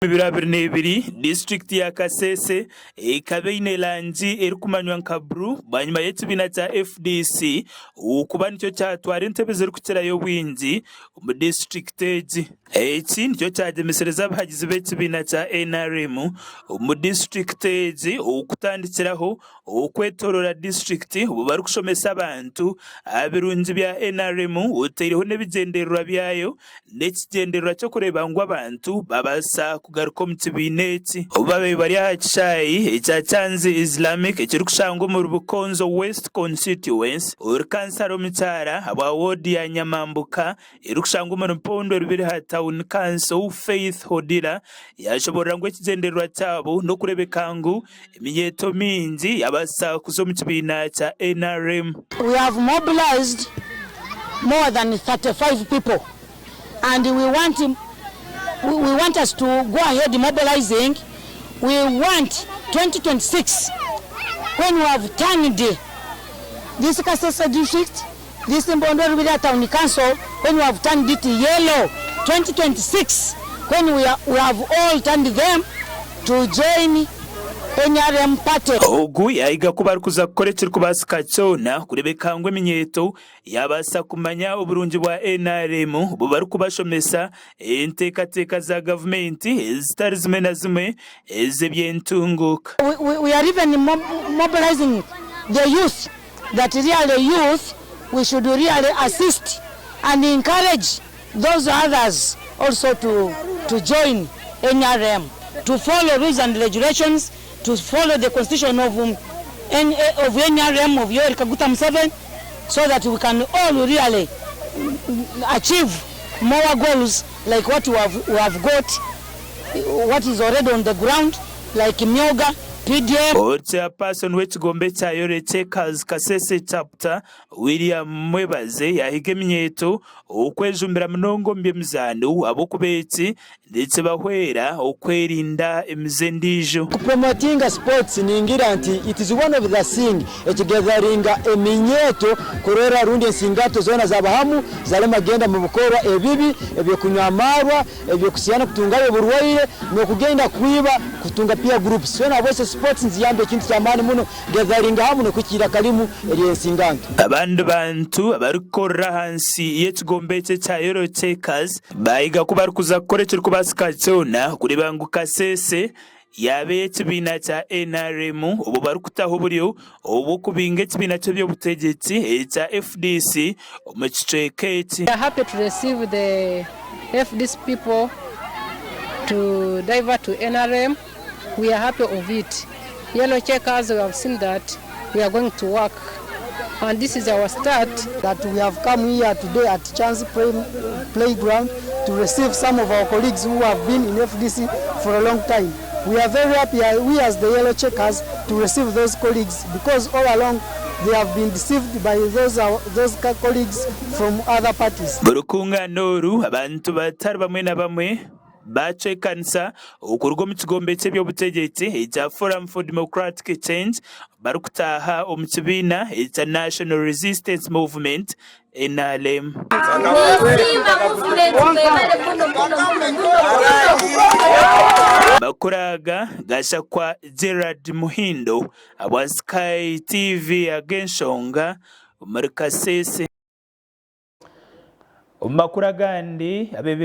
2022 district ya Kasese ikabe inelanji erikumanywa nkabru banyuma y'ekibiina kya FDC ukuba nicyo cyatwara intebe ziri kukirayo bwingi mu district egi. Eki nicyo cyagemesereza abahagizi b'ekibiina kya NRM mu district egi okutandikiraho okwetorora district ubu bari kushomesa abantu abirungi bya NRM uteireho n'ebigendererwa byayo n'ekigendererwa cyo kureba ngo abantu babasa kugaruka mu kibiina eki. Babe bari aha kishayi ekya Cyanzi Islamic ekiri kushangwa mu Bukonzo West Constituency uri kansaro Mucyara aba ward ya Nyamambuka iri kushangwa mu Mpondo rubiri ha Town Council Faith Hodira yashobora ngo ekigendererwa cyabo no kurebeka ngo Eminyeeto mingi yabasa kuzo mu kibiina kya NRM. We have mobilized more than 35 people and we want us to go ahead mobilizing. We want 2026 when we have turned this Kasese district, this Mpondo Town Council, when we have turned it yellow. 2026 when we have all turned them to join NRM party. Ogu yaiga kuba kuza kukorekera kubasika cyona kurebeka ngo Eminyeeto yabasa kumanya uburungi bwa NRM bari kubashomesa entekateka za government zitari zimwe na zimwe ezebyentunguka. We are even mobilizing the youth, that really youth we should really assist and encourage those others also to join NRM, to follow rules and regulations, to follow the constitution of NRM of Yoweri Kaguta Museveni, so that we can all really achieve more goals like what we have got, what is already on the ground, like Myoga, PDM. Chairperson w'ekigombe kya Yatandika Kasese chapter William Mwebaze yahiga Eminyeeto okwejumbira munongo mbyemizano abokubeki ndetse bahwera okwerinda emizendijo. Promoting sports ningira nti it is one of the thing ekigatheringa Eminyeeto kurora rundi ensingato zona zabahamu zalema genda mu bukora ebibi ebyo kunyamarwa ebyo kusiyana kutungayo burwaire no kugenda kwiba kutunga pia groups sona bose sports nziyambe kintu cyamani muno gatheringa hamu no kukira kalimu eri ensinganto. Abandi bantu abarikora hansi y'ekigombe kya Yatandika bayiga kuba kuza kukorekera kubasika cyona kureba ngo Kasese yabe ekibiina kya NRM ubu bari kutaho buryo ubu kubinga ekibiina cy'obutegetsi ekya FDC mu kicweke eki. We are happy to receive the FDC people to divert to NRM. We are happy of it. Yellow checkers, we have seen that we are going to work, and this is our start. That we have come here today at Chance Playground to receive some of our colleagues who have been in FDC for a long time. We are very happy, we as the yellow checkers, to receive those colleagues, because all along they have been deceived by those colleagues from other parties. Burukunga noru abantu batari bamwe na bamwe bacekansa ukurwo mu kigombe cy'obutegetsi ekya Forum for Democratic Change barukutaha omukibiina ekya National Resistance Movement NRM. Bakuraga gasha kwa Gerard Muhindo aba Sky TV agenshonga muri Kasese. Umakura gandi abebe